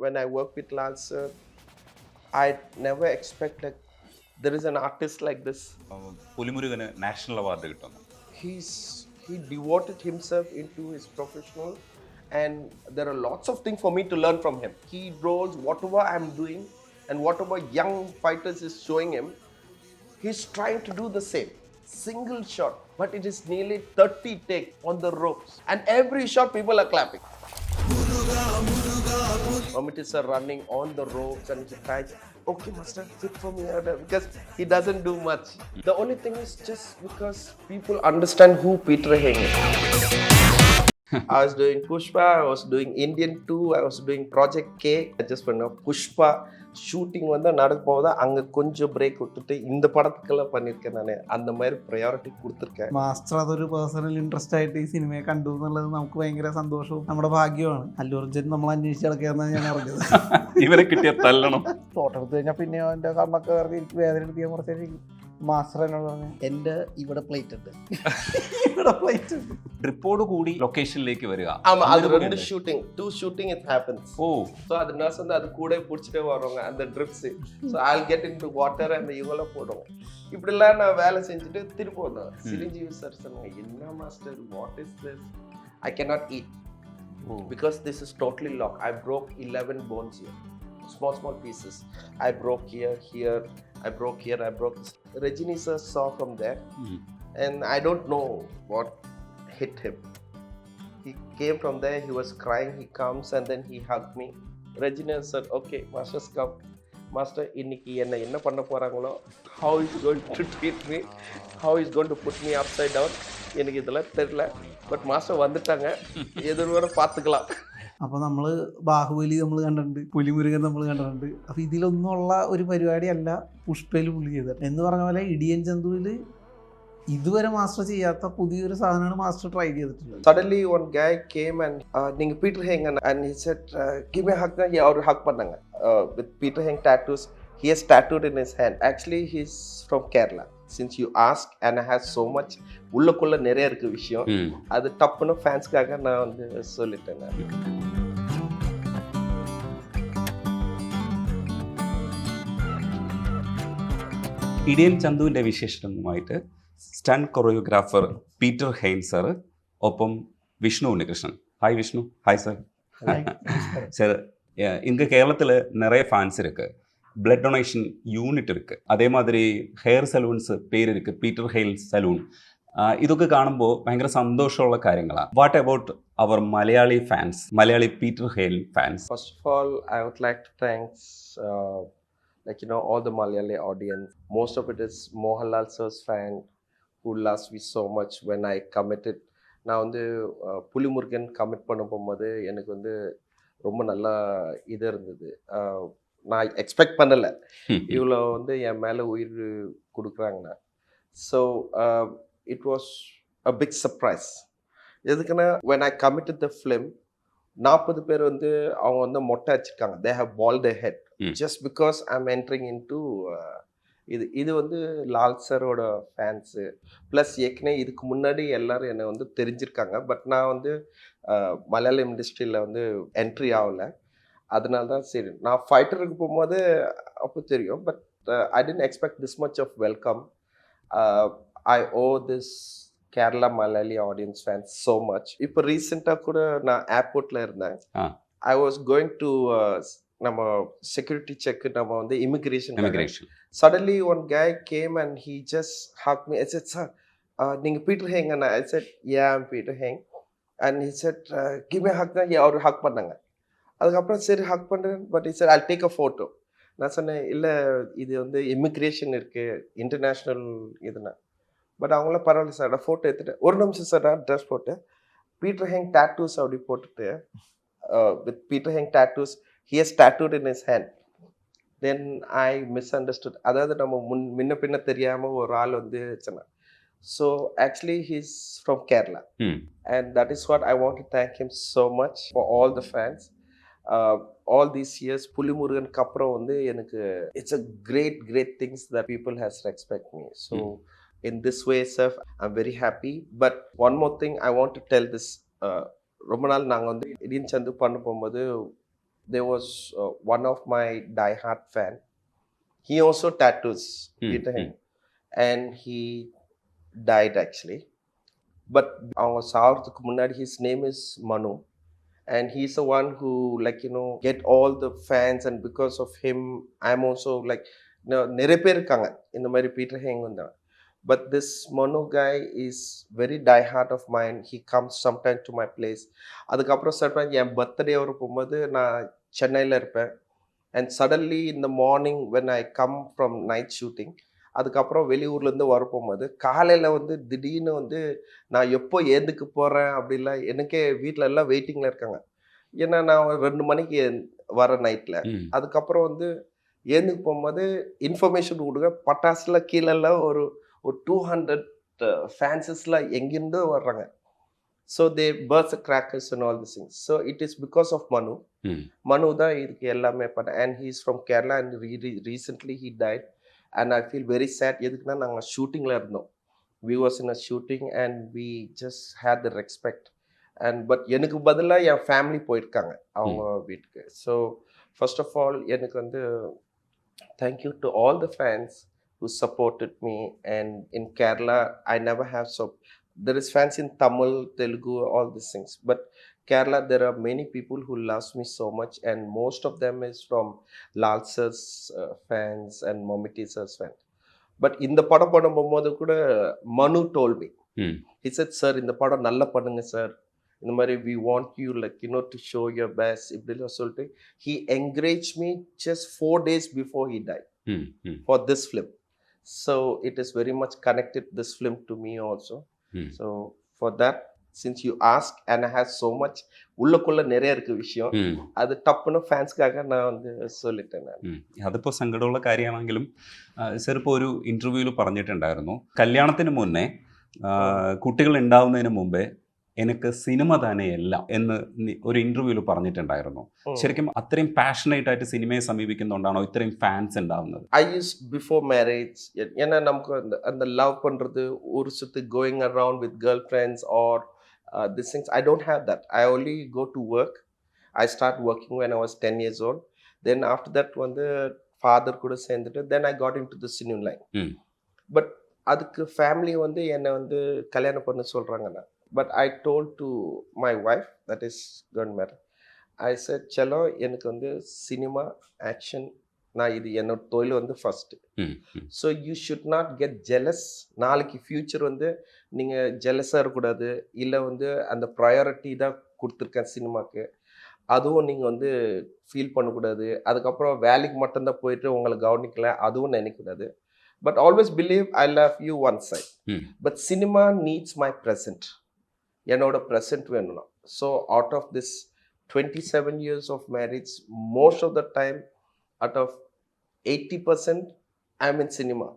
when I work with Lal sir, I never expect like there is an artist like this. പുലിമുരുകന് national award കിട്ടുന്നു. He devoted himself into his professional, and there are lots of things for me to learn from him. He draws whatever I'm doing, and whatever young fighters is showing him, he's trying to do the same. Single shot, but it is nearly 30 take on the ropes, and every shot people are clapping. Manichithra running on the ropes and he tries, okay master, sit for me, because he doesn't do much. The only thing is just because people understand who Peter Hein is. I was doing Pushpa, I was doing Indian 2, I was doing Project K. I just went up Pushpa shooting வந்து நடக்க போகுதா அங்கே கொஞ்சம் break விட்டுட்டு இந்த படத்துக்கெல்லாம் பண்ணியிருக்கேன். நான் அந்த மாதிரி ப்ரையாரிட்டி കൊടുത്തിരിക്കேன். മാസ്റ്റർ അതൊരു പേഴ്സണൽ ഇൻട്രസ്റ്റ് ആയിട്ട് ഈ സിനിമയെ കണ്ടു എന്നുള്ളത് നമുക്ക് ഭയങ്കര സന്തോഷവും നമ്മുടെ ഭാഗ്യമാണ്. അല്ലു അർജുൻ നമ്മൾ അന്വേഷിച്ച് നടക്കുകയെന്നാണ് ഞാൻ അറിഞ്ഞത്. ഇവരെ കിട്ടിയ തല്ലണം. ഫോട്ടോ എടുത്തു കഴിഞ്ഞാൽ പിന്നെ അവൻ്റെ കണ്ണൊക്കെ കയറി എനിക്ക് വേദന എടുത്ത് ഞാൻ കുറച്ചേക്ക് മാസ്റ്റർ എന്നോട് പറഞ്ഞു എൻ്റെ ഇവിടെ പ്ലേറ്റ് ഉണ്ട്, ഇവിടെ പ്ലേറ്റ് ഉണ്ട്. ട്രിപ്പോട് കൂടി ലൊക്കേഷനിലേക്ക് വരിക. ஆமா, அது ரெண்டு shooting, 2 shooting it happens. Oh, so அது நர்ஸ் வந்து அது கூட பிடிச்சிட்டே வருவாங்க அந்த drips. so I'll get into water and இவங்கள போடுவோம். இப்படிலாம் நான் வேலை செஞ்சுட்டு திருப்பி வந்தேன். சிரஞ்சீவி சார் சொன்னாங்க, என்ன master, what is this, I cannot eat because this is totally locked. I broke 11 bones here, small pieces. I broke here, I broke here, I broke this. Rejaneesh sir saw from there, and I don't know what hit him. He came from there, he was crying, he comes and then he hugged me. Rejaneesh said, okay, master's come. Master, இன்னைக்கு என்ன பண்ண போறாங்களோ, how is going to treat me, how is going to put me upside down, எனக்கு இதெல்லாம் தெரியல, but master வந்துட்டாங்க, எதிர்வரை பார்த்துக்கலாம். അപ്പോൾ നമ്മൾ ബാഹുബലി നമ്മൾ കണ്ടിട്ടുണ്ട്, പുലിമുരുകൻ നമ്മൾ കണ്ടിട്ടുണ്ട്. അപ്പോൾ ഇതിലൊന്നുള്ള ഒരു പരിപാടിയല്ല പുഷ്പയിൽ പുള്ളി ചെയ്തത്. എന്ന് പറഞ്ഞ പോലെ ഇടിയൻ ചന്തുവിൽ ഇതുവരെ മാസ്റ്റർ ചെയ്യാത്ത പുതിയൊരു സാധനമാണ് മാസ്റ്റർ ട്രൈ ചെയ്തിട്ടുള്ളത്. Suddenly one guy came and நீங்க Peter Hein and he said give me a hug. அவர் ஹக் பண்ணாங்க with Peter Hein tattoos. He has tattooed in his hand. Actually he's from Kerala. Since you ask and I have so much உள்ளுக்குள்ள நிறைய இருக்கு விஷயம், அது டப்புன்னு ஃபேன்ஸ்க்காக நான் வந்து சொல்லிட்டேன். ഇടിയൻ ചന്തുവിൻ്റെ വിശേഷങ്ങളുമായിട്ട് സ്റ്റൺ കൊറിയോഗ്രാഫർ പീറ്റർ ഹെയിൻ സാർ, ഒപ്പം Vishnu Unnikrishnan. Hi Vishnu. Hi sir. Sir, இங்கே கேரளத்தில் நிறைய ஃபேன்ஸ் இருக்குது, பிளட் டொனேஷன் யூனிட் இருக்குது, அதே மாதிரி ஹെയർ സലൂൺസ് പേര് இருக்குது, പീറ്റർ ഹെയിൽ സലൂൺ. ഇതൊക്കെ കാണുമ്പോൾ ഭയങ്കര സന്തോഷമുള്ള കാര്യങ്ങളാണ്. What about our Malayali fans, Malayali Peter Hein fans? First of all, I would like to thank all the Malayali audience. Most of it is Mohanlal sir's fan who loves me so much when I committed. நான் வந்து Pulimurugan commit பண்ண போகும்போது எனக்கு வந்து ரொம்ப நல்லா இது இருந்தது. நான் எக்ஸ்பெக்ட் பண்ணலை இவ்வளோ வந்து என் மேலே உயிர் கொடுக்குறாங்கண்ணா. So it was a big surprise. எதுக்குன்னா when I committed the film, 40 பேர் வந்து அவங்க வந்து மொட்டை வச்சுருக்காங்க. they have bald their head just because I'm entering into இது வந்து லால் சரோட ஃபேன்ஸு ப்ளஸ் ஏற்கனவே இதுக்கு முன்னாடி எல்லோரும் என்னை வந்து தெரிஞ்சிருக்காங்க. பட் நான் வந்து மலையாளம் இண்டஸ்ட்ரியில் வந்து என்ட்ரி ஆகலை. அதனால தான் சரி, நான் ஃபைட்டருக்கு போகும்போது அப்போ தெரியும். But I didn't expect this much of welcome. I owe this Kerala Malayali audience fans so much. இப்போ ரீசெண்டாக கூட நான் ஏர்போர்ட்டில் இருந்தேன். ஐ வாஸ் கோயிங் டு நம்ம செக்யூரிட்டி செக், நம்ம வந்து immigration. Suddenly one guy came and he just hugged me. I said, sir, நீங்கள் Peter Hein? and I said, yeah, I'm Peter Hein. and he said, give me a hug. அவர் hug பண்ணாங்க. அதுக்கப்புறம் சரி ஹக் பண்ணுறேன். But he said, I'll take a photo. நான் சொன்னேன், இல்லை இது வந்து இமிக்ரேஷன் இருக்குது, இன்டர்நேஷ்னல் இதுனா. பட் அவங்களாம் பரவாயில்ல சார், நான் ஃபோட்டோ எடுத்துட்டேன். ஒரு நிமிஷம் சார், நான் ட்ரெஸ் போட்டு பீட்டர் ஹெங் டாட்டூஸ் அப்படி போட்டுட்டு with Peter Hein tattoos, he has tattooed in his hand. Then I misunderstood. அதாவது நம்ம முன்ன பின்ன தெரியாமல் ஒரு ஆள் வந்து சொன்னான். So actually he's from Kerala. And that is what I want to thank him so much for all the fans. All these years புலிமுருகனுக்கு அப்புறம் வந்து எனக்கு it's a great things that people has respect me. So in this way sir, I'm very happy. But one more thing I want to tell this. ரொம்ப நாள் நாங்கள் வந்து இடியன் சந்து பண்ண போகும்போது there was one of my die-hard fan. He also tattoos Peter Hein, and he died actually. But அவங்க சாவறதுக்கு முன்னாடி his name is Manu, and he's the one who get all the fans, and because of him I'm also நிறைய பேர் இருக்காங்க இந்த மாதிரி Peter hang வந்தா. But this Manu guy is very die hard of mine. He comes sometime to my place. அதுக்கப்புறம் surprise என் birthday வர போகும்போது நான் சென்னையில் இருப்பேன். And suddenly in the morning when I come from night shooting, அதுக்கப்புறம் வெளியூர்லேருந்து வரப்போகும்போது காலையில் திடீர்னு நான் எப்போ ஏந்துக்கு போகிறேன் அப்படிலாம் எனக்கே வீட்டில் எல்லாம் வெயிட்டிங்கில் இருக்காங்க. ஏன்னா நான் 2 மணிக்கு வர நைட்டில். அதுக்கப்புறம் ஏந்துக்கு போகும்போது இன்ஃபர்மேஷன் கொடுங்க, பட்டாசுல கீழெல்லாம் ஒரு 200 ஃபேன்ஸஸ்லாம் எங்கேருந்து வர்றாங்க. So they burst the crackers and all these things. So it is because of Manu. Manu தான் இதுக்கு எல்லாமே பண்ண. And he is from Kerala, and recently he died. And I feel very sad. எதுக்குன்னா நாங்கள் ஷூட்டிங்கில் இருந்தோம். We was in a shooting and we just had the respect. And but எனக்கு பதிலாக என் ஃபேமிலி போயிருக்காங்க அவங்க வீட்டுக்கு. So first of all எனக்கு thank you to all the fans who supported me. And in Kerala I never have there is fans in Tamil, Telugu, all these things, but Kerala there are many people who loves me so much, and most of them is from Lal sir's fans and Manichithra's fans. But in the படம் பண்ணும்போது கூட Manu told me, he said, sir இந்த படம் நல்லா பண்ணுங்க sir, இந்த மாதிரி we want you to show your best இப்படிலாம் சொல்லிட்டு he encouraged me just 4 days before he died for this film. So it is very much connected this film to me also. So for that, since you ask and I have so much உள்ளுக்குள்ள நிறைய இருக்கு விஷயம், அது டப்புன்னு ഫാൻസ്ക്കാக நான் சொல்லிட்டேன். അതിപ്പോൾ സങ്കടമുള്ള കാര്യമാണെങ്കിലും സർ ഇപ്പോൾ ഒരു ഇൻ്റർവ്യൂവിൽ പറഞ്ഞിട്ടുണ്ടായിരുന്നു, കല്യാണത്തിന് മുന്നേ കുട്ടികൾ ഉണ്ടാവുന്നതിന് മുമ്പേ എനിക്ക് സിനിമ തന്നെയല്ല എന്ന് ഒരു ഇൻ്റർവ്യൂവിൽ പറഞ്ഞിട്ടുണ്ടായിരുന്നു. ശരിക്കും അത്രയും പാഷനേറ്റ് ആയിട്ട് സിനിമയെ സമീപിക്കുന്നുണ്ടാണോ ഇത്രയും ഫാൻസ് ഉണ്ടാവുന്നത്? I used before marriage, ஏன்னா நமக்கு அந்த லவ் பண்றது ஒரு சுத்து going around with girlfriends or these things, I don't have that. I only go to work. I start working when I was 10 years old. Then after that father கூட சேர்ந்துட்டு then I got into the cinema line. But அதுக்கு family என்னை கல்யாணம் பண்ண சொல்றாங்கன்னா, but I told to my wife that is going married, I said chalo எனக்கு cinema action நான் இது என்னோட தொழில் first. So you should not get jealous. நாளைக்கு ஃபியூச்சர் நீங்கள் ஜெலஸாக இருக்கக்கூடாது, இல்லை அந்த ப்ரையாரிட்டி தான் கொடுத்துருக்கேன் சினிமாவுக்கு, அதுவும் நீங்கள் ஃபீல் பண்ணக்கூடாது. அதுக்கப்புறம் வேலைக்கு மட்டும்தான் போயிட்டு உங்களை கவனிக்கல, அதுவும் நினைக்கக்கூடாது. But always believe I love you one side, but cinema needs my present. என்னோட ப்ரெசன்ட் வேணும்னா. So out of this 27 years of marriage, most of the time, out of 80% I'm in cinema.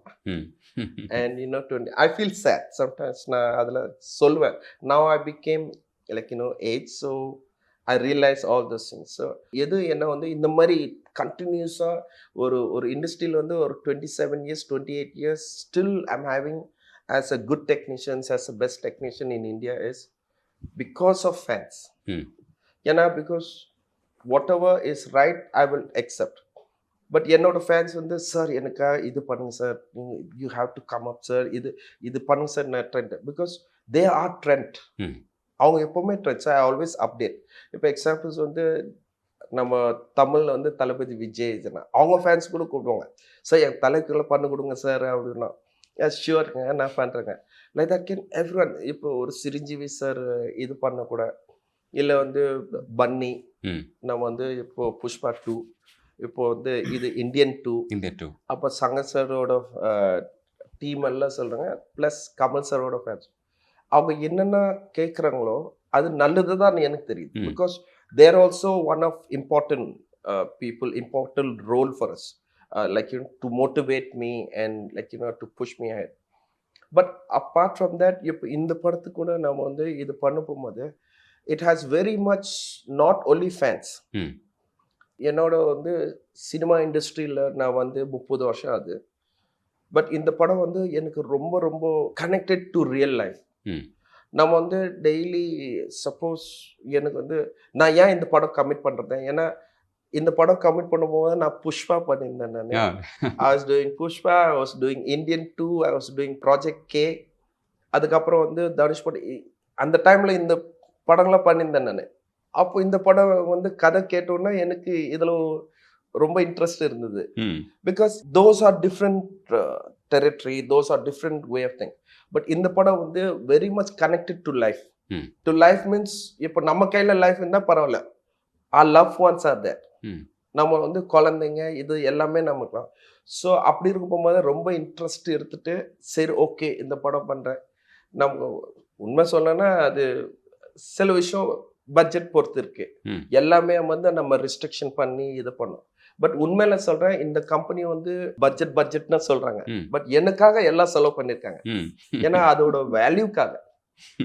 And 20 I feel sad sometimes na adala solva. Now I became age, so I realize all those things. So edu enna indha mari continuous or industry la or 27 years 28 years still I'm having as a good technician, as a best technician in India is because of fans. Because whatever is right I will accept. But என்னோட fans sir எனக்கா இது பண்ணுங்க sir, you have to come up sir, இது பண்ணுங்க sir, நான் trend. Because they are trend. அவங்க எப்போவுமே trends. I always update. இப்போ எக்ஸாம்பிள்ஸ் நம்ம தமிழில் தளபதி விஜய் அவங்க ஃபேன்ஸ் கூட கூப்பிடுவாங்க, சார் என் தலைக்குள்ளே பண்ணி கொடுங்க சார் அப்படின்னா. ஷியூருங்க நான் பண்ணுறேங்க. Like that can every one. இப்போ ஒரு சிரஞ்சீவி சார் இது பண்ணக்கூட, இல்லை பன்னி, நம்ம இப்போ புஷ்பா 2, இப்போ இது இந்தியன் 2. அப்போ சங்கர் சாரோட டீம் எல்லாம் சொல்கிறாங்க, ப்ளஸ் கமல் சாரோட ஃபேன்ஸ். அவங்க என்னென்ன கேட்குறாங்களோ அது நல்லது தான் எனக்கு தெரியுது. Because there also one of important people, important role for us, to motivate me and to push me ahead. But apart from that, இப்போ இந்த படத்துக்கு கூட நம்ம இது பண்ண போகும்போது it has very much not only fans. என்னோட சினிமா இண்டஸ்ட்ரியில் நான் 30 வருஷம் ஆகுது. பட் இந்த படம் எனக்கு ரொம்ப ரொம்ப கனெக்டட் டு ரியல் லைஃப். நம்ம டெய்லி சப்போஸ் எனக்கு நான் ஏன் இந்த படம் கமிட் பண்ணுறேன், ஏன்னா இந்த படம் கமிட் பண்ணும்போது நான் புஷ்பா பண்ணியிருந்தேன் நான். I was doing Pushpa, I was doing Indian 2, I was doing Project K. அதுக்கப்புறம் வந்து தனுஷ் படம் அந்த டைம்ல இந்த படங்கள்லாம் பண்ணியிருந்தேன் நான். அப்போ இந்த படம் வந்து கதை கேட்டோன்னா எனக்கு இதில் ரொம்ப இன்ட்ரெஸ்ட் இருந்தது. Because those are different territory, those are different way of thing. But இந்த படம் வந்து very much connected to life. To life means இப்போ நம்ம கையில் லைஃப் இருந்தால் பரவாயில்ல, our love ones are there. நம்ம வந்து குழந்தைங்க இது எல்லாமே நமக்குலாம். ஸோ அப்படி இருக்கும் போகும்போது ரொம்ப இன்ட்ரெஸ்ட் எடுத்துட்டு சரி ஓகே இந்த படம் பண்ணுறேன். நம்ம உண்மை சொல்லணும்னா அது சில விஷயம் பட்ஜெட் பொறுத்து இருக்கு. எல்லாமே வந்து நம்ம ரெஸ்ட்ரிக்ஷன் பண்ணி இது பண்ணோம். பட் உண்மையில சொல்றேன், இந்த கம்பெனி வந்து பட்ஜெட்னு சொல்றாங்க. பட் எனக்காக எல்லாம் செலவு பண்ணிருக்காங்க. ஏன்னா அதோட வேல்யூக்காக,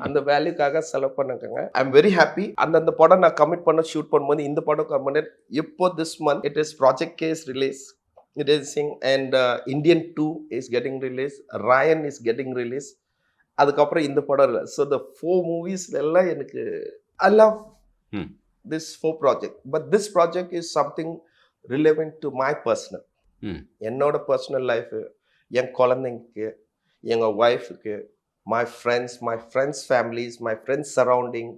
அந்த வேல்யூக்காக செலவு பண்ணிருக்காங்க. I am very happy. அந்த படம் நான் கமிட் பண்ண ஷூட் பண்ணும்போது இந்த படம் கமிட் இப்போ this month it is Project K's release. It is and Indian 2 is getting release, Raayan is getting release. அதுக்கப்புறம் இந்த படம். ஸோ த 4 மூவிஸ் எல்லாம் எனக்கு I love this 4 project. But this project is something relevant to my personal. என்னோட personal life, என் குழந்தைங்களுக்கு, எங்கள் ஒய்ஃபுக்கு, my friends families, my friends surrounding,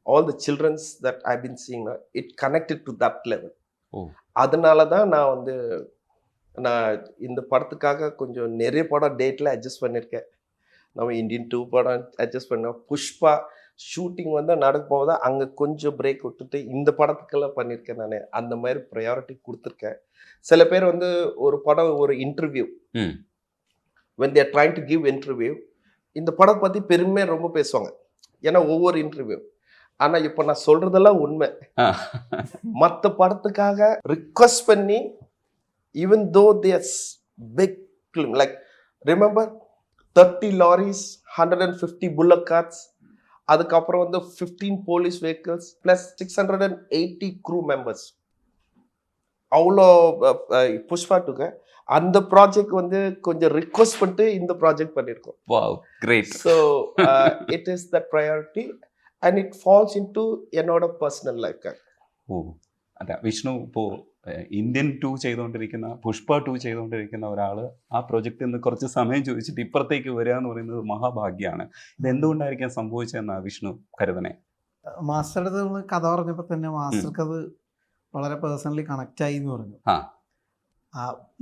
all the childrens that I've been seeing, it connected to that level. அதனால தான் நான் இந்த படத்துக்காக கொஞ்சம் நிறைய படம் டேட்டில் அட்ஜஸ்ட் பண்ணியிருக்கேன். நம்ம இந்தியன் 2 படம் அட்ஜஸ்ட் பண்ணோம். புஷ்பா ஷூட்டிங் வந்து நடக்க போகுதா அங்கே கொஞ்சம் பிரேக் விட்டுட்டு இந்த படத்துக்கெல்லாம் பண்ணியிருக்கேன். நான் அந்த மாதிரி ப்ரையாரிட்டி கொடுத்துருக்கேன். சில பேர் வந்து ஒரு படம் ஒரு interview when they are trying to give interview இந்த படம் பற்றி பெருமையாக ரொம்ப பேசுவாங்க. ஏன்னா ஒவ்வொரு இன்டர்வியூ. ஆனால் இப்போ நான் சொல்றதெல்லாம் உண்மை. மற்ற படத்துக்காக ரிக்வஸ்ட் பண்ணி even though they are big film like remember 30 lorries, 150 bullock carts, அதுக்கப்புறம் வந்து 15 police vehicles plus 680 crew members. அவ்வளோ புஷ்பா டுக்க அந்த ப்ராஜெக்ட் வந்து கொஞ்சம் ரிக்வஸ்ட் பண்ணிட்டு இந்த ப்ராஜெக்ட் பண்ணியிருக்கோம். Wow great. So it is the priority and it falls into என்னோட பர்சனல் லைஃப்காக. അതെ വിഷ്ണു ഇപ്പോൾ ഇന്ത്യൻ 2 ചെയ്തുകൊണ്ടിരിക്കുന്ന പുഷ്പ 2 ചെയ്തുകൊണ്ടിരിക്കുന്ന ഒരാൾ ആ പ്രോജക്റ്റിൽ നിന്ന് കുറച്ച് സമയം ചോദിച്ചിട്ട് ഇപ്പുറത്തേക്ക് വരിക എന്ന് പറയുന്നത് മഹാഭാഗ്യമാണ്. ഇത് എന്തുകൊണ്ടായിരിക്കാം സംഭവിച്ചതെന്നാ വിഷ്ണു കരുതണേ? മാസ്റ്ററുടെ അടുത്ത് നമ്മൾ കഥ പറഞ്ഞപ്പോൾ തന്നെ മാസ്റ്റർക്ക് അത് വളരെ പേഴ്സണലി കണക്റ്റ് ആയി എന്ന് പറഞ്ഞു.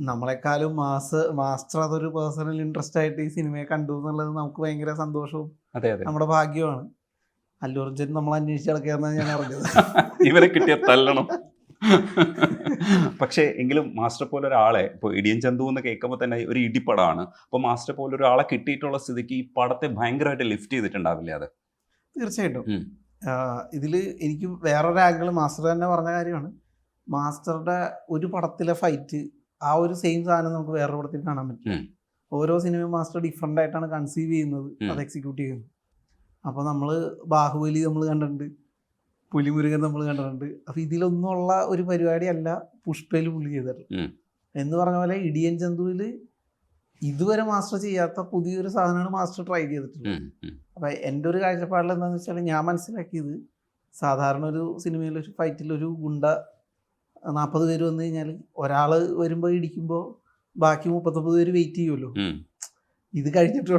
നമ്മളെക്കാളും മാസ്റ്റർ അതൊരു പേഴ്സണൽ ഇൻട്രസ്റ്റ് ആയിട്ട് ഈ സിനിമയെ കണ്ടു എന്നുള്ളത് നമുക്ക് ഭയങ്കര സന്തോഷവും നമ്മുടെ ഭാഗ്യമാണ്. അല്ലു അർജുൻ നമ്മൾ അന്വേഷിച്ച് നടക്കുകയെന്നാണ് ഞാൻ അറിഞ്ഞത്. ഇവരെ കിട്ടിയ തല്ലണം. പക്ഷേ എങ്കിലും മാസ്റ്റർ പോലെ ഒരാളെ ഇപ്പോൾ ഇടിയൻ ചന്തു എന്ന് കേൾക്കുമ്പോൾ തന്നെ ഒരു ഇടിപ്പടമാണ്. അപ്പോൾ മാസ്റ്റർ പോലെ ഒരാളെ കിട്ടിയിട്ടുള്ള സ്ഥിതിക്ക് ഈ പടത്തെ ഭയങ്കരമായിട്ട് ലിഫ്റ്റ് ചെയ്തിട്ടുണ്ടാവില്ലേ? അത് തീർച്ചയായിട്ടും. ഇതിൽ എനിക്ക് വേറൊരു ആംഗിൾ മാസ്റ്റർ തന്നെ പറഞ്ഞ കാര്യമാണ്. മാസ്റ്ററുടെ ഒരു പടത്തിലെ ഫൈറ്റ് ആ ഒരു സെയിം സാധനം നമുക്ക് വേറൊരു പടത്തിൽ കാണാൻ പറ്റും. ഓരോ സിനിമയും മാസ്റ്റർ ഡിഫറെൻ്റ് ആയിട്ടാണ് കൺസീവ് ചെയ്യുന്നത്, അത് എക്സിക്യൂട്ട് ചെയ്യുന്നത്. അപ്പോൾ നമ്മൾ ബാഹുബലി നമ്മൾ കണ്ടിട്ടുണ്ട്, പുലിമുരുകൻ നമ്മൾ കണ്ടിട്ടുണ്ട്. അപ്പോൾ ഇതിലൊന്നുള്ള ഒരു പരിപാടിയല്ല പുഷ്പയിൽ പുള്ളി ചെയ്തിട്ടുള്ളത്. എന്ന് പറഞ്ഞ പോലെ ഇടിയൻ ചന്തുവിൽ ഇതുവരെ മാസ്റ്റർ ചെയ്യാത്ത പുതിയൊരു സാധനമാണ് മാസ്റ്റർ ട്രൈ ചെയ്തിട്ടുള്ളത്. അപ്പം എൻ്റെ ഒരു കാഴ്ചപ്പാടിൽ എന്താണെന്ന് വെച്ചാൽ ഞാൻ മനസ്സിലാക്കിയത്, സാധാരണ ഒരു സിനിമയിൽ ഒരു ഫൈറ്റിൽ ഒരു ഗുണ്ട 40 പേര് വന്നു കഴിഞ്ഞാൽ ഒരാൾ വരുമ്പോൾ ഇടിക്കുമ്പോൾ ബാക്കി 39 പേര് വെയിറ്റ് ചെയ്യുമല്ലോ. ഇത് കഴിഞ്ഞിട്ടുള്ള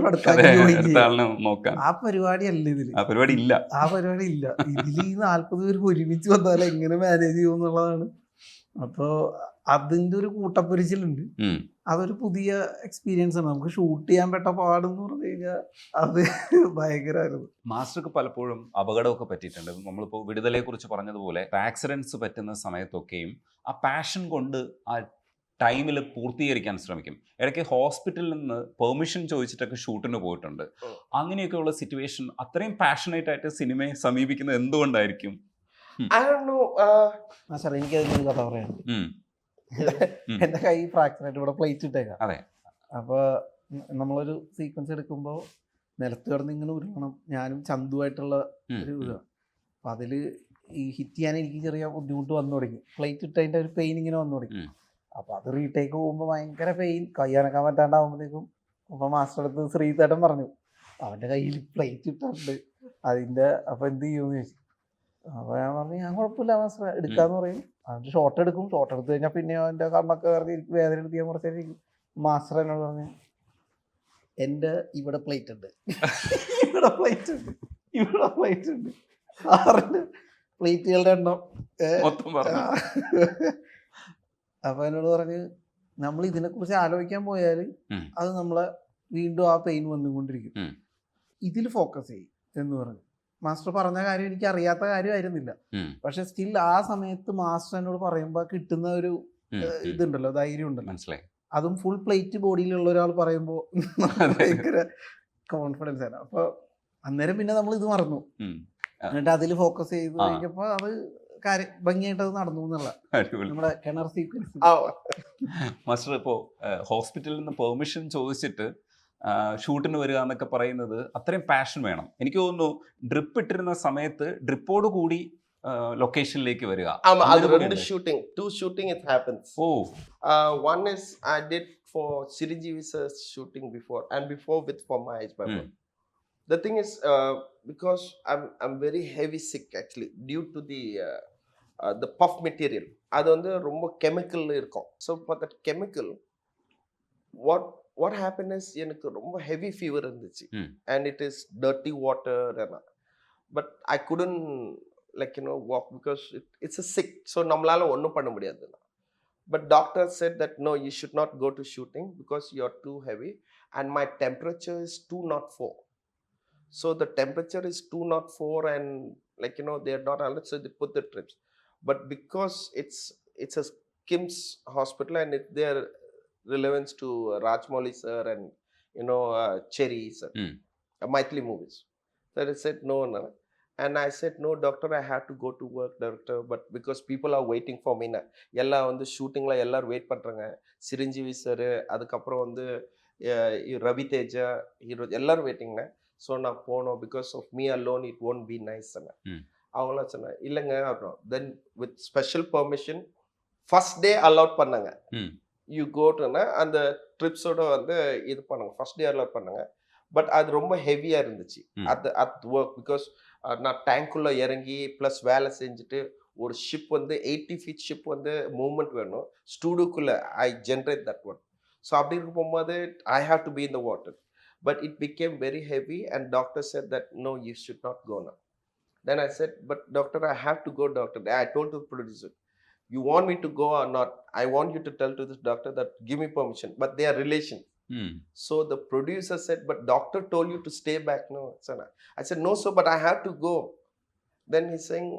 ആ പരിപാടി അല്ല ഇതിൽ. ആ പരിപാടി ഇല്ല. ഇതിൽ ഈ 40 പേർക്ക് ഒരുമിച്ച് വന്നാൽ എങ്ങനെ മാനേജ് ചെയ്യും എന്നുള്ളതാണ്. അപ്പോൾ അതിൻ്റെ ഒരു കൂട്ടപ്പൊരിച്ചിലുണ്ട്. അതൊരു പുതിയ എക്സ്പീരിയൻസ് ആണ്. നമുക്ക് ഷൂട്ട് ചെയ്യാൻ പെട്ട പാടെന്ന് പറഞ്ഞു കഴിഞ്ഞാൽ അത് ഭയങ്കരമായിരുന്നു. മാസ്റ്റർക്ക് പലപ്പോഴും അപകടമൊക്കെ പറ്റിയിട്ടുണ്ട്. നമ്മളിപ്പോൾ വിടുതലയെ കുറിച്ച് പറഞ്ഞതുപോലെ ആക്സിഡൻസ് പറ്റുന്ന സമയത്തൊക്കെയും ആ പാഷൻ കൊണ്ട് ആ ടൈമിൽ പൂർത്തീകരിക്കാൻ ശ്രമിക്കും. ഇടയ്ക്ക് ഹോസ്പിറ്റലിൽ നിന്ന് പെർമിഷൻ ചോദിച്ചിട്ടൊക്കെ ഷൂട്ടിന് പോയിട്ടുണ്ട്. അങ്ങനെയൊക്കെയുള്ള സിറ്റുവേഷൻ അത്രയും പാഷനേറ്റ് ആയിട്ട് സിനിമയെ സമീപിക്കുന്നത് എന്തുകൊണ്ടായിരിക്കും? എനിക്കതിനൊരു കഥ പറയാനുണ്ട്. എൻ്റെ കൈ ഫ്രാക്ചറായിട്ട് ഇവിടെ പ്ലേറ്റ് ഇട്ടേക്കാം. അതെ. അപ്പോൾ നമ്മളൊരു സീക്വൻസ് എടുക്കുമ്പോൾ നിലത്ത് കിടന്ന് ഇങ്ങനെ ഉരുളണം. ഞാനും ചന്തുവായിട്ടുള്ള ഒരു ഇതാണ്. അപ്പം അതിൽ ഈ ഹിറ്റ് ചെയ്യാൻ എനിക്ക് ചെറിയ ബുദ്ധിമുട്ട് വന്നു തുടങ്ങി. പ്ലേറ്റ് ഇട്ടതിൻ്റെ ഒരു പെയിൻ ഇങ്ങനെ വന്നു തുടങ്ങി. അപ്പോൾ അത് റീടേക്ക് പോകുമ്പോൾ ഭയങ്കര പെയിൻ, കൈ അനക്കാൻ പറ്റാണ്ടാകുമ്പോഴത്തേക്കും അപ്പോൾ മാസ്റ്റർ അടുത്ത് ശ്രീതേട്ടൻ പറഞ്ഞു, അവൻ്റെ കയ്യിൽ പ്ലേറ്റ് ഇട്ടിട്ടുണ്ട് അതിൻ്റെ, അപ്പോൾ എന്ത് ചെയ്യുമെന്ന് ചോദിച്ചു. അപ്പോൾ ഞാൻ പറഞ്ഞു, ഞാൻ കുഴപ്പമില്ല മാസ്റ്റർ എടുക്കാമെന്ന് പറയും. അതിൻ്റെ ഷോട്ട് എടുക്കും. ഷോട്ട് എടുത്ത് കഴിഞ്ഞാൽ പിന്നെ അവൻ്റെ കണ്ണൊക്കെ ഇറങ്ങി വേദന എടുത്ത് ഞാൻ കുറച്ചേരിക്കും. മാസ്റ്റർ എന്നോട് പറഞ്ഞു, എൻ്റെ ഇവിടെ പ്ലേറ്റ് ഉണ്ട്, ഇവിടെ പ്ലേറ്റ് ഉണ്ട്, ഇവിടെ പ്ലേറ്റ് ഉണ്ട്, 6 പ്ലേറ്റുകളുടെ എണ്ണം. അപ്പൊ എന്നോട് പറഞ്ഞ്, നമ്മൾ ഇതിനെക്കുറിച്ച് ആലോചിക്കാൻ പോയാൽ അത് നമ്മളെ വീണ്ടും ആ പെയിൻ വന്നുകൊണ്ടിരിക്കും, ഇതിൽ ഫോക്കസ് ചെയ്യും എന്ന് പറഞ്ഞു. മാസ്റ്റർ പറഞ്ഞ കാര്യം എനിക്ക് അറിയാത്ത കാര്യമായിരുന്നില്ല. പക്ഷെ സ്റ്റിൽ ആ സമയത്ത് മാസ്റ്റർ എന്നോട് പറയുമ്പോൾ കിട്ടുന്ന ഒരു ഇതുണ്ടല്ലോ, ധൈര്യം ഉണ്ടല്ലോ, മനസ്സിലായി. അതും ഫുൾ പ്ലേറ്റ് ബോഡിയിലുള്ള ഒരാൾ പറയുമ്പോൾ ഭയങ്കര കോൺഫിഡൻസ് ആണ്. അപ്പൊ അന്നേരം പിന്നെ നമ്മൾ ഇത് മറന്നു, എന്നിട്ട് അതിൽ ഫോക്കസ് ചെയ്ത് കഴിഞ്ഞപ്പോൾ അത് ഭംഗിയായിട്ട് അത് നടന്നു എന്നുള്ള നമ്മുടെ കിണർ സീക്വൻസ്. മാസ്റ്റർ ഇപ്പോൾ ഹോസ്പിറ്റലിൽ നിന്ന് പെർമിഷൻ ചോദിച്ചിട്ട് ഷൂട്ടിന് വരിക എന്നൊക്കെ പറയുന്നത് അത്രയും പാഷൻ വേണം. എനിക്ക് തോന്നുന്നു ഡ്രിപ്പ് ഇട്ടിരുന്ന സമയത്ത് ഡ്രിപ്പോട് കൂടി ലൊക്കേഷനിലേക്ക് വരിക. Two shooting it happens. One is I did for Chiranjeevi sir's shooting before, and before with for Mahesh Babu. The thing is, because I'm very heavy sick actually due to the puff material. அது வந்து ரொம்ப chemical இருக்கும். So for that chemical, what happened is எனக்கு ரொம்ப heavy fever இருந்துச்சு, and it is dirty water and but I couldn't walk because it's a sick, so நம்மளால ஒண்ணும் பண்ண முடியாது. But doctor said that no, you should not go to shooting because you're too heavy, and my temperature is 204. So the temperature is 204, and they are not allowed, so they put the trips. But because it's a KIMS hospital and their relevance to Rajmouli sir and Cherry sir, Maithili movies, so I said no. And I said no doctor, I have to go to work doctor, but because people are waiting for me na ella vandu shooting la ellarum wait பண்றாங்க. Chiranjeevi sir அதுக்கு அப்புறம் வந்து Ravi Teja hero ellarum waiting na, so na போனோம், because of me alone it won't be nice na அவங்கள சொன்னா இல்லங்க அப்புறம். Then with special permission first day allowed பண்ணாங்க. You go to அந்த ட்ரிப்ஸோட வந்து இது பண்ணாங்க, ஃபர்ஸ்ட் டே allowed பண்ணாங்க. பட் அது ரொம்ப ஹெவியா இருந்துச்சு at work, because நான் டேங்க்குள்ள இறங்கி ப்ளஸ் வேலை செஞ்சுட்டு ஒரு ஷிப் வந்து 80 feet ஷிப் வந்து மூவ்மெண்ட் வேணும் ஸ்டூடியோக்குள்ள. ஐ ஜென்ரேட் தட் ஒன். ஸோ அப்படி இருக்க போகும்போது I have to be in the water. But it became very heavy, and doctor said that no, you should not go now. Then I said, but doctor, I have to go doctor. I told the producer, you want me to go or not? I want you to tell to this doctor that give me permission. But they are relations. So the producer said, but doctor told you to stay back. No, I said, no sir, but I have to go. Then he's saying,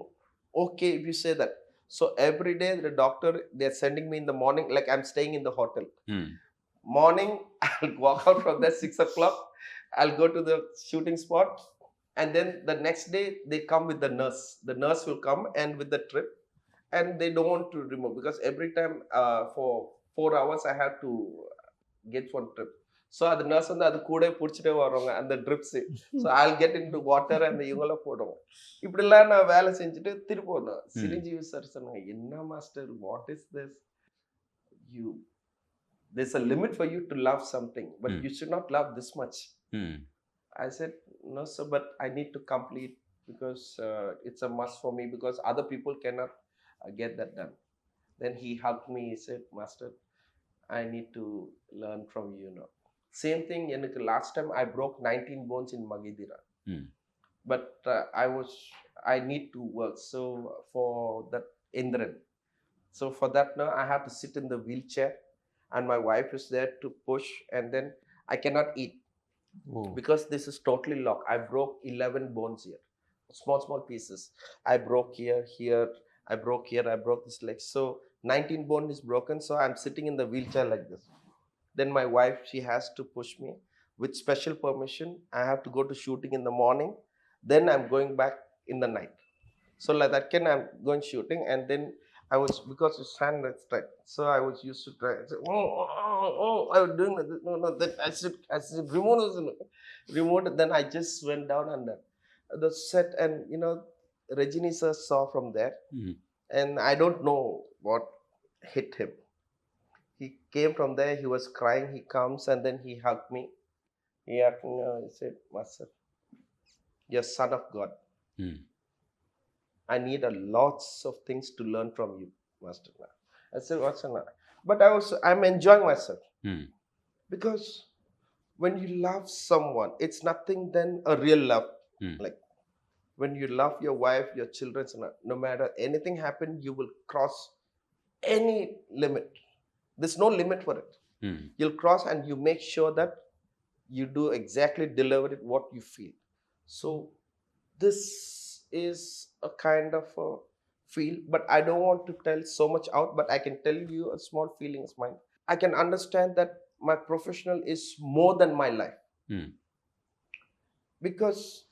okay, if you say that. So every day the doctor, they're sending me in the morning, like I'm staying in the hotel. Morning I'll walk out from there 6 o'clock, I'll go to the shooting spot, and then the next day they come with the nurse will come and with the trip, and they don't want to remove, because every time for 4 hours I have to get one trip. So the nurse வந்து அது கூட பிடிச்சிட்டே வருவாங்க அந்த drips. So I'll get into water and இவங்களாம் போடுவோம். இப்படிலாம் நான் வேலை செஞ்சுட்டு திருப்பி வந்தோம். சிரஞ்சீவி சார் சொன்னாங்க, என்ன master, what is this, there's a limit for you to love something, but you should not love this much. I said, no sir, but I need to complete, because it's a must for me, because other people cannot get that done. Then he hugged me, he said, master, I need to learn from you now. Same thing, last time I broke 19 bones in Manichithra. But I need to work, so for that Indran. So for that now I have to sit in the wheelchair, and my wife is there to push, and then I cannot eat. Because this is totally locked. I broke 11 bones here, small pieces. I broke here, I broke here, I broke this leg. So 19 bone is broken, so I'm sitting in the wheelchair like this. Then my wife, she has to push me with special permission. I have to go to shooting in the morning, then I'm going back in the night. So like that I'm going shooting, and then I was, because his hand is tight, so I was used to try. I said, I was doing this. No. Then I said, remote. Then I just went down under the set, and Rejaneesh sir saw from there, and I don't know what hit him. He came from there. He was crying. He comes, and then he hugged me. He said, master, you're son of God. I need lots of things to learn from you, master. I said, what's enough? But I'm enjoying myself. Because when you love someone, it's nothing than a real love. Like when you love your wife, your children, no matter anything happen, you will cross any limit. There's no limit for it. You'll cross and you make sure that you do exactly deliver it what you feel. So this is a kind of a feel, but I don't want to tell so much out, but I can tell you a small feeling is mine. I can understand that my professional is more than my life. Because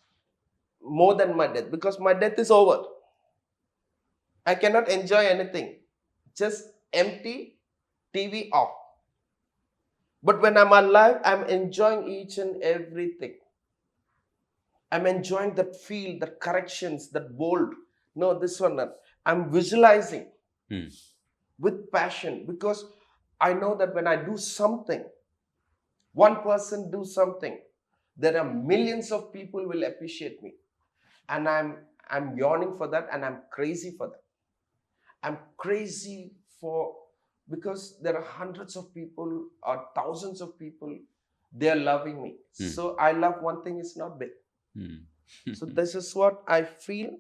more than my death, because my death is over. I cannot enjoy anything. Just empty, TV off. But when I'm alive, I'm enjoying each and everything. I'm enjoying that feel, that corrections, that bold. No, this one not. I'm visualizing with passion, because I know that when I do something, one person do something, there are millions of people will appreciate me. And I'm yearning for that, and I'm crazy for that. I'm crazy for, because there are hundreds of people or thousands of people, they are loving me. So I love one thing is not big. So this is what I feel,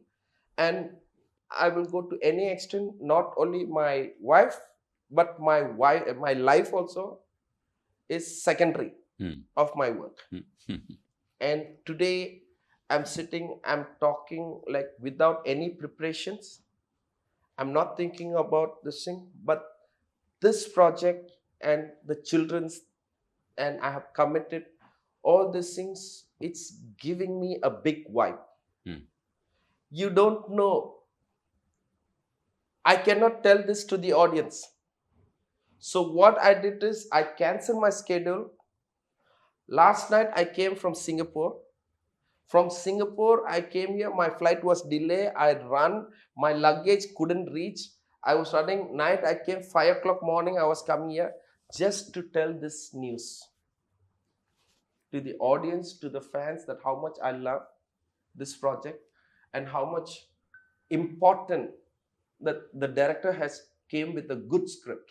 and I will go to any extent, not only my wife, but my life also is secondary of my work. And today I'm sitting, I'm talking like without any preparations. I'm not thinking about this thing, but this project and the children's, and I have committed all these things, it's giving me a big vibe. You don't know. I cannot tell this to the audience. So what I did is I canceled my schedule. Last night I came from Singapore. From Singapore, I came here. My flight was delayed. I ran. My luggage couldn't reach. I was running night. I came 5 o'clock morning. I was coming here just to tell this news to the audience, to the fans, that how much I love this project and how much important that the director has came with a good script.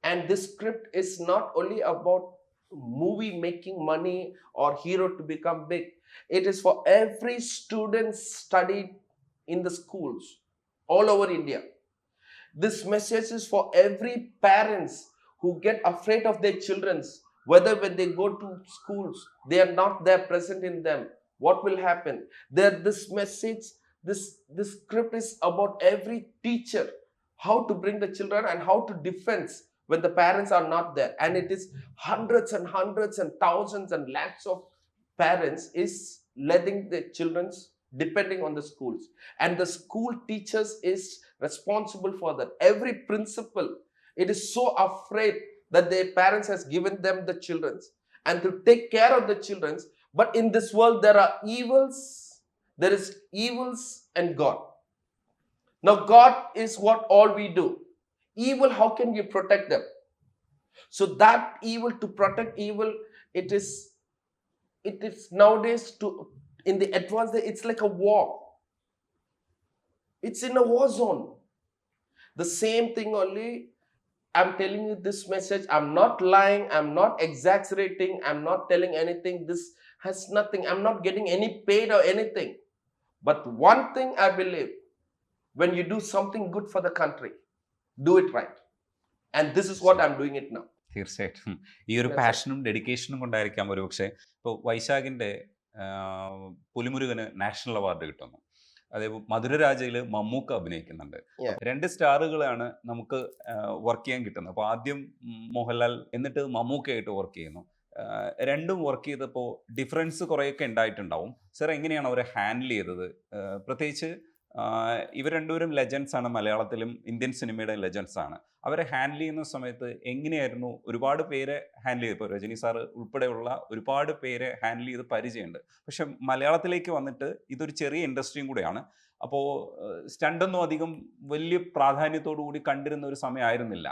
And this script is not only about movie making money or hero to become big. It is for every student studied in the schools all over India. This message is for every parents who get afraid of their children's, whether when they go to schools, they are not there present in them. What will happen? This message, this script is about every teacher, how to bring the children and how to defend when the parents are not there. And it is hundreds and hundreds and thousands and lakhs of parents is letting the children's depending on the schools, and the school teachers is responsible for that. Every principal, it is so afraid that their parents has given them the children's and to take care of the children's. But in this world there are evils. There is evils and God. Now God is what all we do. Evil, how can you protect them? So that evil, to protect evil, it is nowadays to in the advanced, it's like a war. It's in a war zone. The same thing only. I'm telling you this message. I'm not lying. I'm not exaggerating. I'm not telling anything. This has nothing. I'm not getting any paid or anything. But one thing I believe, when you do something good for the country, do it right. And this is what I'm doing it now. തീർച്ചയായിട്ടും ഈ ഒരു പാഷനും ഡെഡിക്കേഷനും കൊണ്ടായിരിക്കാം ഒരു പക്ഷേ ഇപ്പോൾ വൈശാഖിൻ്റെ Pulimurugan national award കിട്ടുന്നു. അതേപോലെ മധുരരാജയിൽ മമ്മൂക്ക അഭിനയിക്കുന്നുണ്ട്. 2 സ്റ്റാറുകളാണ് നമുക്ക് വർക്ക് ചെയ്യാൻ കിട്ടുന്നത്. അപ്പോൾ ആദ്യം മോഹൻലാൽ, എന്നിട്ട് മമ്മൂക്കയായിട്ട് വർക്ക് ചെയ്യുന്നു. രണ്ടും വർക്ക് ചെയ്തപ്പോൾ ഡിഫറൻസ് കുറേയൊക്കെ ഉണ്ടായിട്ടുണ്ടാവും. സർ, എങ്ങനെയാണ് അവരെ ഹാൻഡിൽ ചെയ്തത്? പ്രത്യേകിച്ച് ഇവർ രണ്ടുപേരും ലെജൻസ് ആണ്, മലയാളത്തിലും ഇന്ത്യൻ സിനിമയുടെ ലെജൻസ് ആണ്. അവരെ ഹാൻഡിൽ ചെയ്യുന്ന സമയത്ത് എങ്ങനെയായിരുന്നു? ഒരുപാട് പേരെ ഹാൻഡിൽ ചെയ്തു, ഇപ്പോൾ രജനി സാറ് ഉൾപ്പെടെയുള്ള ഒരുപാട് പേരെ ഹാൻഡിൽ ചെയ്ത് പരിചയമുണ്ട്. പക്ഷെ മലയാളത്തിലേക്ക് വന്നിട്ട് ഇതൊരു ചെറിയ ഇൻഡസ്ട്രിയും കൂടെയാണ്. അപ്പോൾ സ്റ്റണ്ടൊന്നും അധികം വലിയ പ്രാധാന്യത്തോടു കൂടി കണ്ടിരുന്ന ഒരു സമയമായിരുന്നില്ല.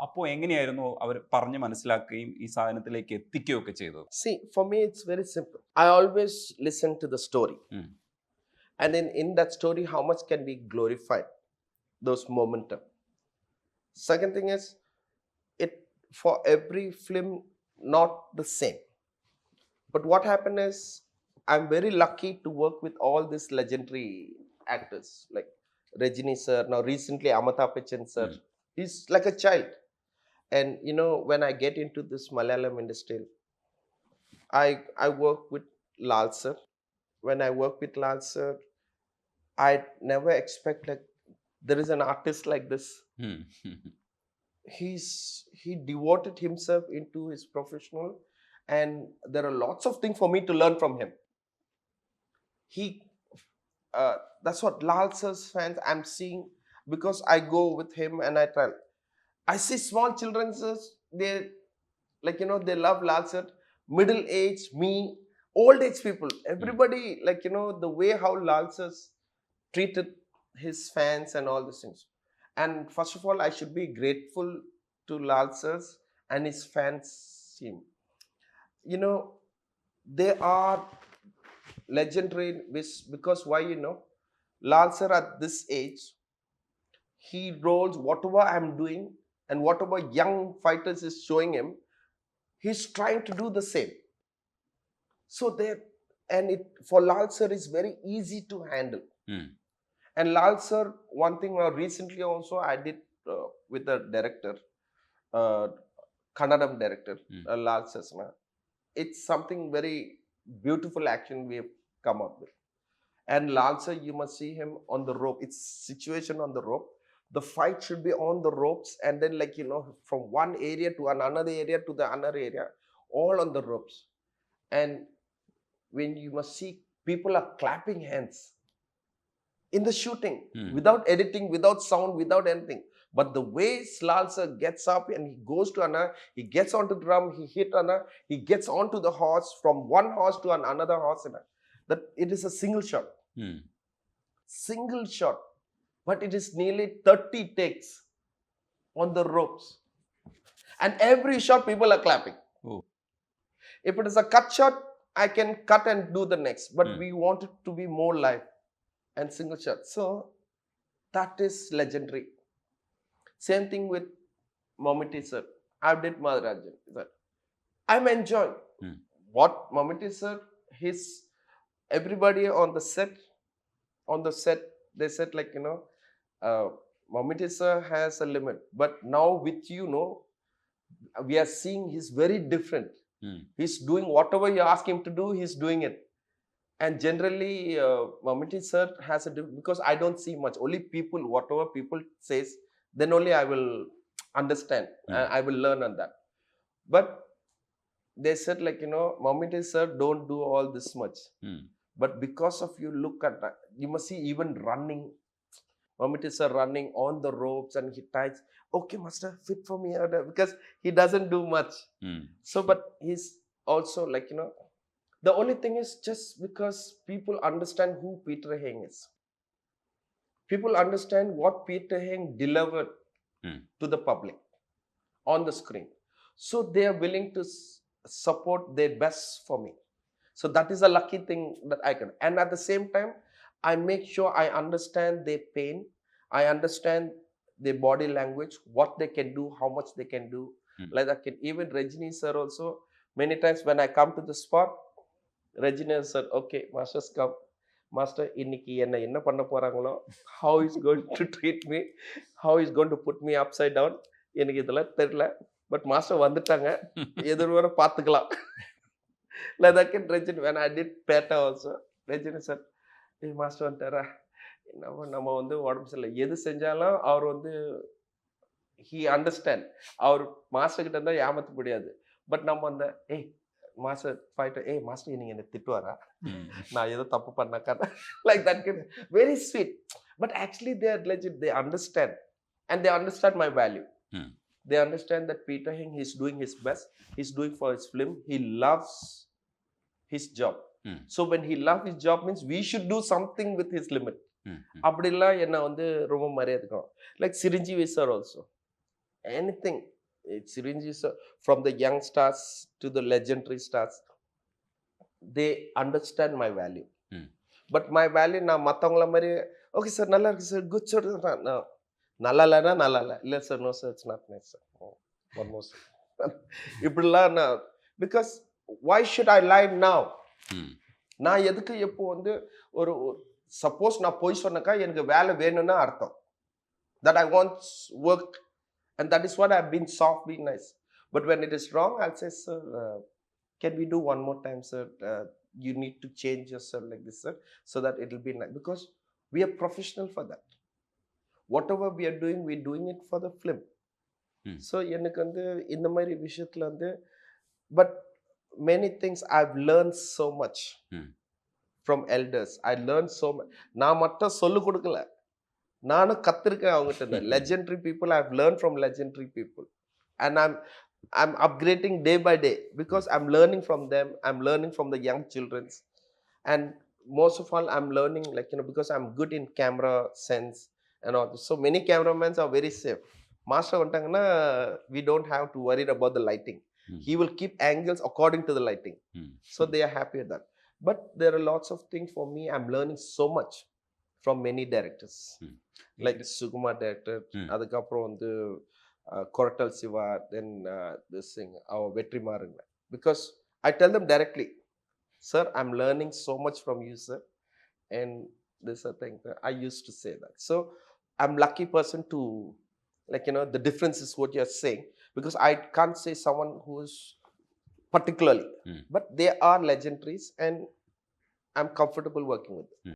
അപ്പോൾ എങ്ങനെയായിരുന്നു അവർ പറഞ്ഞ് മനസ്സിലാക്കുകയും ഈ സാധനത്തിലേക്ക് എത്തിക്കുകയൊക്കെ ചെയ്തത്? See, for me it's very simple. I always listen to the story. And in that story, how much can be glorified? those momentum. Second thing is, it for every film not the same. But what happened is, I'm very lucky to work with all these legendary actors like Rejaneesh sir. Now recently Amitabh Bachchan sir. He's like a child. And when I get into this Malayalam industry, I work with Lal sir. When I work with Lal sir, I never expect like there is an artist like this. He devoted himself into his professional, and there are lots of things for me to learn from him. He that's what Lal sir's fans I'm seeing, because I go with him and I see small children, they they love Lal sir, middle age, me, old age people, everybody, the way how Lal sir treated his fans and all these things. And first of all, I should be grateful to Lal sir and his fans team. They are legendary because why? Lal sir at this age, he rolls whatever I'm doing and whatever young fighters is showing him, he's trying to do the same. So it for Lal sir is very easy to handle. And Lal sir, one thing recently also I did with the director, Kannadam director, Lal sir. It's something very beautiful action we have come up with. And Lal sir, you must see him on the rope. It's situation on the rope. The fight should be on the ropes, and then from one area to another area to the another area, all on the ropes. And when you must see people are clapping hands in the shooting, without editing, without sound, without anything. But the way Lal sir gets up and he goes to another, he gets onto drum, he hit another, he gets onto the horse, from one horse to another horse, that it is a single shot. Single shot. But it is nearly 30 takes on the ropes. And every shot people are clapping. If it is a cut shot, I can cut and do the next. But we want it to be more live and single shot. So that is legendary. Same thing with Mammootty sir. I did Madharajan. I'm enjoying what Mammootty sir, everybody on the set, they said Mammootty sir has a limit. But now with we are seeing he's very different. He's doing whatever you ask him to do, he's doing it. And generally, Mammootty sir has because I don't see much. Only whatever people says, then only I will understand. I will learn on that. But they said Mammootty sir don't do all this much. But because of you look at that, you must see even running. Mammootty sir running on the ropes and he ties, okay, master, fit for me. Because he doesn't do much. So, but he's also the only thing is just because people understand who Peter Hein is. People understand what Peter Hein delivered to the public on the screen. So they are willing to support their best for me. So that is a lucky thing that I can. And at the same time, I make sure I understand their pain. I understand their body language, what they can do, how much they can do. Like I can even Rejaneesh sir also, many times when I come to the spot, Rejaneesh sir, okay, master's come. Master, enna panna porangalo, how is going to treat me, how is going to put me upside down, enakku idella therilla, but master vanduttaanga, edhur vara paathukalam. Like that can Rejaneesh, when I did Peta also, Rejaneesh sir, hey master vantara, நம்ம வந்து உடம்பு சரியில்லை எது செஞ்சாலும் அவர் வந்து he understand. Our master கிட்ட இருந்தா ஏமாத்த முடியாது. பட் நம்ம அந்த மாஸ்டர் ஃபைட்டர் மாஸ்டர் நீங்க என்ன திட்டுவாரா, நான் ஏதோ தப்பு பண்ணாக்கா, like that can very sweet. But actually they are legit, they understand and they understand my value. They understand that Peter Hein is doing his best, he's doing for his film, he loves his job. So when he loves his job means we should do something with his limit. அப்படிலாம் என்ன வந்து ரொம்ப மரியாதைக்கும். Like Chiranjeevi sir also, anything, Chiranjeevi sir, from the young stars to the legendary stars, they understand my value. But my value, நான் மற்றவங்கள மாதிரி okay sir நல்லா இருக்கு sir good sir, Nalla nalla. Yes sir, no sir, it's not nice sir. Oh, one more sir. இப்படிலாம் நான் because why should I lie now? நான் எதுக்கு எப்போ வந்து ஒரு சப்போஸ் நான் போய் சொன்னக்கா எனக்கு வேலை வேணும்னு அர்த்தம். That I want work and that is what I've been soft, being nice. But when it is wrong, I'll say, sir, can we do one more time, sir? You need to change yourself like this, sir, so that it will be nice. Because we are professional for that. Whatever we are doing, we're doing it for the film. So எனக்கு வந்து இந்த மாதிரி விஷயத்துல வந்து but many things I've learned so much from elders. I learned so much. நான் மட்டும் சொல்லு கொடுக்கல, நானும் கத்திருக்கேன் அவங்ககிட்ட. Legendary people, I've learned from legendary people, and I'm upgrading day by day because I'm learning from them. I'm learning from the young childrens, and most of all I'm learning, like, because I'm good in camera sense and all this. So many cameramen are very safe. Master vantangana, we don't have to worry about the lighting. He will keep angles according to the lighting. So they are happy with that. But there are lots of things for me. I'm learning so much from many directors, like Sukumar director, adukaprom vandu Korattal Siva, then this thing our Vetrimaran, because I tell them directly, sir, I'm learning so much from you, sir, and this a thing I used to say that. So I'm lucky person to, like, the difference is what you're saying, because I can't say someone who is particularly, but they are legendaries and I'm comfortable working with them.